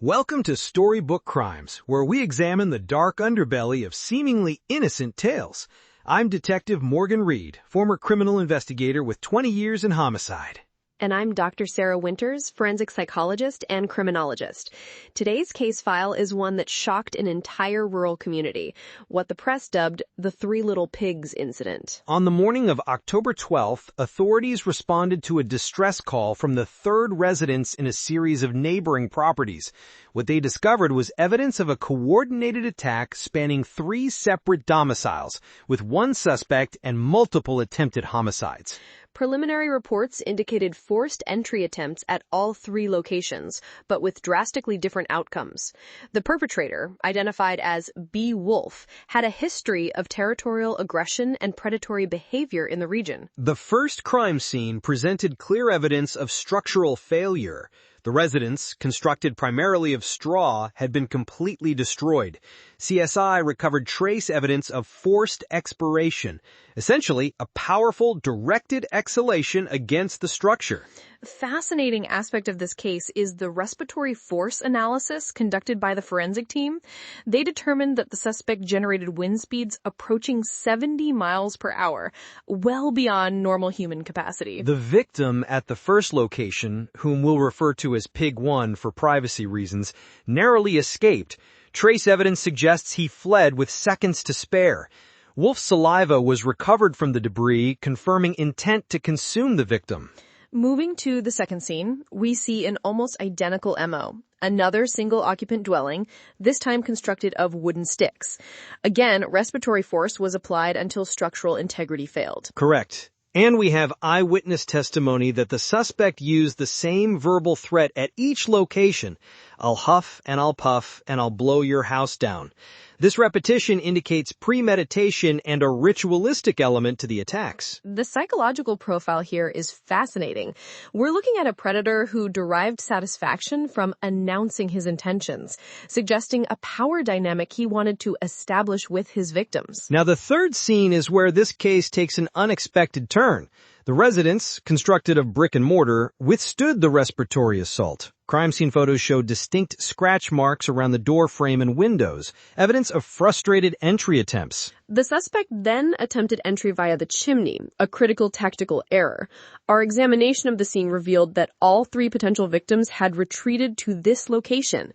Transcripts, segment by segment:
Welcome to Storybook Crimes, where we examine the dark underbelly of seemingly innocent tales. I'm Detective Morgan Reed, former criminal investigator with 20 years in homicide. And I'm Dr. Sarah Winters, forensic psychologist and criminologist. Today's case file is one that shocked an entire rural community, what the press dubbed the Three Little Pigs incident. On the morning of October 12th, authorities responded to a distress call from the third residence in a series of neighboring properties. What they discovered was evidence of a coordinated attack spanning 3 separate domiciles, with one suspect and multiple attempted homicides. Preliminary reports indicated forced entry attempts at all 3 locations, but with drastically different outcomes. The perpetrator, identified as B. Wolf, had a history of territorial aggression and predatory behavior in the region. The first crime scene presented clear evidence of structural failure. The residence, constructed primarily of straw, had been completely destroyed. CSI recovered trace evidence of forced expiration, essentially a powerful, directed exhalation against the structure. A fascinating aspect of this case is the respiratory force analysis conducted by the forensic team. They determined that the suspect generated wind speeds approaching 70 miles per hour, well beyond normal human capacity. The victim at the first location, whom we'll refer to as Pig 1 for privacy reasons, narrowly escaped. Trace evidence suggests he fled with seconds to spare. Wolf's saliva was recovered from the debris, confirming intent to consume the victim. Moving to the second scene, we see an almost identical MO. Another single-occupant dwelling, this time constructed of wooden sticks. Again, respiratory force was applied until structural integrity failed. Correct. And we have eyewitness testimony that the suspect used the same verbal threat at each location. I'll huff and I'll puff and I'll blow your house down. This repetition indicates premeditation and a ritualistic element to the attacks. The psychological profile here is fascinating. We're looking at a predator who derived satisfaction from announcing his intentions, suggesting a power dynamic he wanted to establish with his victims. Now, the third scene is where this case takes an unexpected turn. The residence, constructed of brick and mortar, withstood the respiratory assault. Crime scene photos show distinct scratch marks around the door frame and windows, evidence of frustrated entry attempts. The suspect then attempted entry via the chimney, a critical tactical error. Our examination of the scene revealed that all 3 potential victims had retreated to this location.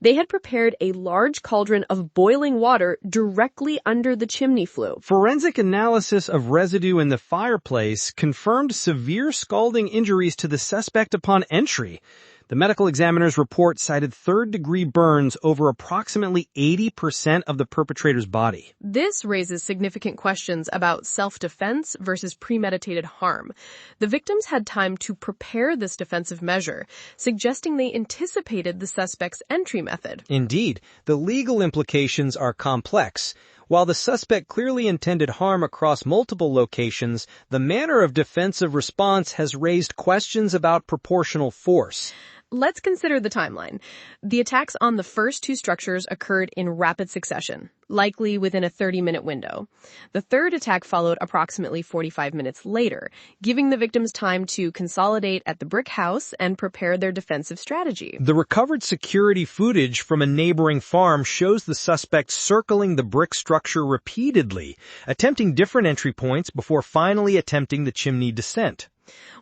They had prepared a large cauldron of boiling water directly under the chimney flue. Forensic analysis of residue in the fireplace confirmed severe scalding injuries to the suspect upon entry. The medical examiner's report cited third-degree burns over approximately 80% of the perpetrator's body. This raises significant questions about self-defense versus premeditated harm. The victims had time to prepare this defensive measure, suggesting they anticipated the suspect's entry method. Indeed, the legal implications are complex. While the suspect clearly intended harm across multiple locations, the manner of defensive response has raised questions about proportional force. Let's consider the timeline. The attacks on the first 2 structures occurred in rapid succession, likely within a 30-minute window. The third attack followed approximately 45 minutes later, giving the victims time to consolidate at the brick house and prepare their defensive strategy. The recovered security footage from a neighboring farm shows the suspect circling the brick structure repeatedly, attempting different entry points before finally attempting the chimney descent.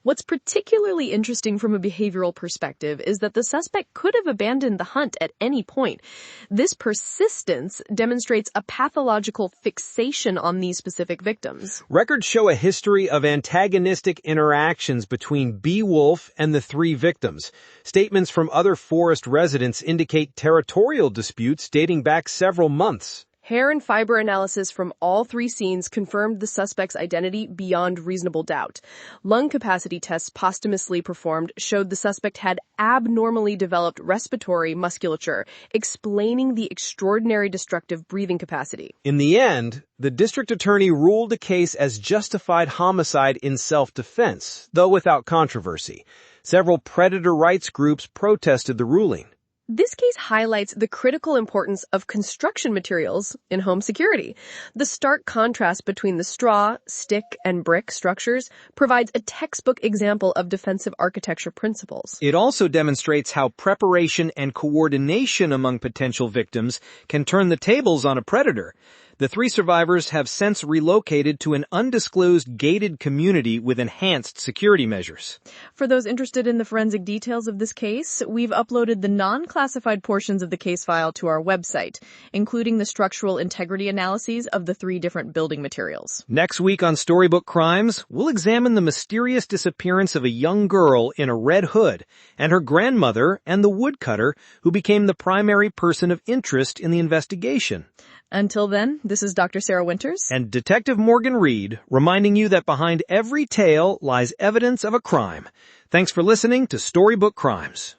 What's particularly interesting from a behavioral perspective is that the suspect could have abandoned the hunt at any point. This persistence demonstrates a pathological fixation on these specific victims. Records show a history of antagonistic interactions between B. Wolf and the 3 victims. Statements from other forest residents indicate territorial disputes dating back several months. Hair and fiber analysis from all 3 scenes confirmed the suspect's identity beyond reasonable doubt. Lung capacity tests posthumously performed showed the suspect had abnormally developed respiratory musculature, explaining the extraordinary destructive breathing capacity. In the end, the district attorney ruled the case as justified homicide in self-defense, though without controversy. Several predator rights groups protested the ruling. This case highlights the critical importance of construction materials in home security. The stark contrast between the straw, stick, and brick structures provides a textbook example of defensive architecture principles. It also demonstrates how preparation and coordination among potential victims can turn the tables on a predator. The 3 survivors have since relocated to an undisclosed gated community with enhanced security measures. For those interested in the forensic details of this case, we've uploaded the non-classified portions of the case file to our website, including the structural integrity analyses of the 3 different building materials. Next week on Storybook Crimes, we'll examine the mysterious disappearance of a young girl in a red hood and her grandmother and the woodcutter who became the primary person of interest in the investigation. Until then, this is Dr. Sarah Winters and Detective Morgan Reed, reminding you that behind every tale lies evidence of a crime. Thanks for listening to Storybook Crimes.